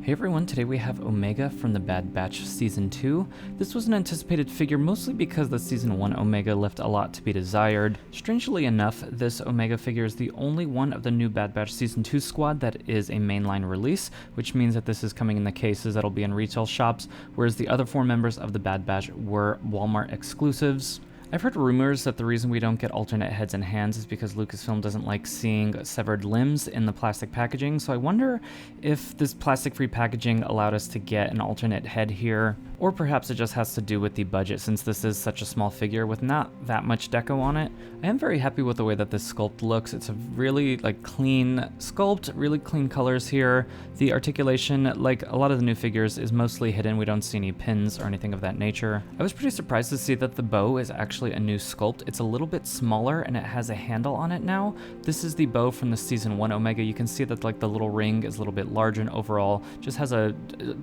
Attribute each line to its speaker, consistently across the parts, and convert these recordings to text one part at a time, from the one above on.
Speaker 1: Hey everyone, today we have Omega from the Bad Batch Season 2. This was an anticipated figure mostly because the Season 1 Omega left a lot to be desired. Strangely enough, this Omega figure is the only one of the new Bad Batch Season 2 squad that is a mainline release, which means that this is coming in the cases that'll be in retail shops, whereas the other 4 members of the Bad Batch were Walmart exclusives. I've heard rumors that the reason we don't get alternate heads and hands is because Lucasfilm doesn't like seeing severed limbs in the plastic packaging, so I wonder if this plastic-free packaging allowed us to get an alternate head here, or perhaps it just has to do with the budget since this is such a small figure with not that much deco on it. I am very happy with the way that this sculpt looks. It's a really clean sculpt, really clean colors here. The articulation, like a lot of the new figures, is mostly hidden. We don't see any pins or anything of that nature. I was pretty surprised to see that the bow is actually a new sculpt. It's a little bit smaller and it has a handle on it now. This is the bow from the Season 1 Omega. You can see that the little ring is a little bit larger and overall just has a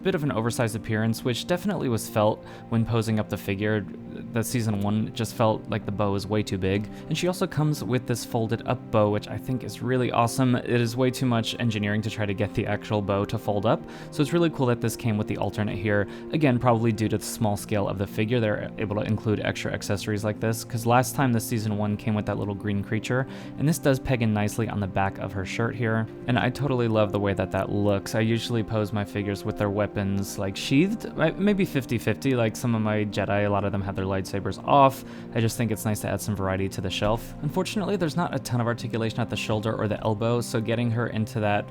Speaker 1: bit of an oversized appearance, which definitely was felt when posing up the figure. The Season 1 just felt like the bow is way too big. And she also comes with this folded up bow, which I think is really awesome. It is way too much engineering to try to get the actual bow to fold up, so it's really cool that this came with the alternate here. Again, probably due to the small scale of the figure, they're able to include extra accessories like this, because last time the Season 1 came with that little green creature, and this does peg in nicely on the back of her shirt here, and I totally love the way that that looks. I usually pose my figures with their weapons sheathed, maybe 50-50, like some of my Jedi, a lot of them have their lightsabers off. I just think it's nice to add some variety to the shelf. Unfortunately, there's not a ton of articulation at the shoulder or the elbow, so getting her into that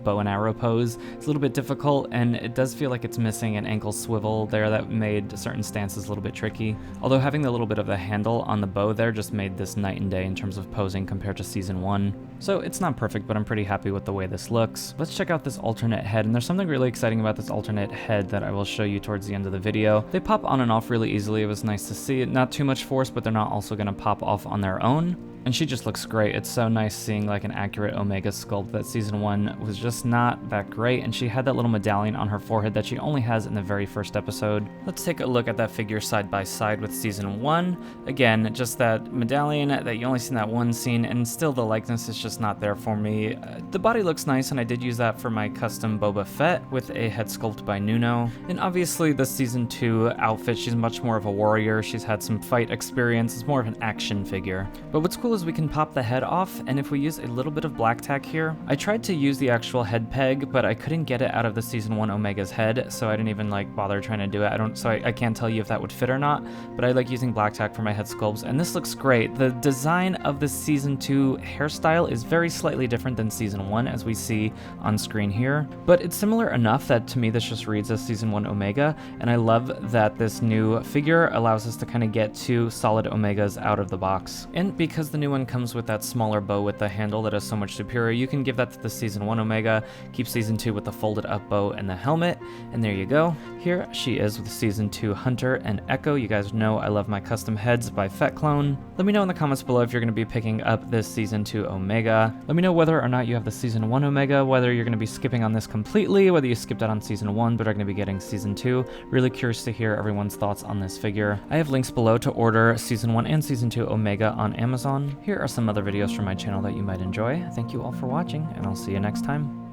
Speaker 1: bow and arrow pose. It's a little bit difficult, and it does feel like it's missing an ankle swivel there that made certain stances a little bit tricky. Although having the little bit of the handle on the bow there just made this night and day in terms of posing compared to Season 1. So it's not perfect, but I'm pretty happy with the way this looks. Let's check out this alternate head, and there's something really exciting about this alternate head that I will show you towards the end of the video. They pop on and off really easily. It was nice to see it. Not too much force, but they're not also going to pop off on their own. And she just looks great. It's so nice seeing an accurate Omega sculpt. That Season 1 was just not that great, and she had that little medallion on her forehead that she only has in the very first episode. Let's take a look at that figure side by side with Season 1. Again, just that medallion that you only see in that one scene, and still the likeness is just not there for me. The body looks nice, and I did use that for my custom Boba Fett with a head sculpt by Nuno. And obviously the Season 2 outfit, she's much more of a warrior. She's had some fight experience. It's more of an action figure. But what's cool is we can pop the head off, and if we use a little bit of black tack here, I tried to use the actual head peg, but I couldn't get it out of the Season 1 Omega's head, so I didn't even bother trying to do it. I can't tell you if that would fit or not, but I like using black tack for my head sculpts, and this looks great. The design of the Season 2 hairstyle is very slightly different than Season 1, as we see on screen here, but it's similar enough that to me this just reads as Season 1 Omega, and I love that this new figure allows us to kind of get 2 solid Omegas out of the box. And because the new one comes with that smaller bow with the handle that is so much superior, you can give that to the Season 1 Omega, keep Season 2 with the folded up bow and the helmet, and there you go. Here she is with Season 2 Hunter and Echo. You guys know I love my custom heads by Fett Clone. Let me know in the comments below if you're going to be picking up this Season 2 Omega. Let me know whether or not you have the Season 1 Omega, whether you're going to be skipping on this completely, whether you skipped out on Season 1 but are going to be getting Season 2. Really curious to hear everyone's thoughts on this figure. I have links below to order Season 1 and Season 2 Omega on Amazon. Here are some other videos from my channel that you might enjoy. Thank you all for watching, and I'll see you next time.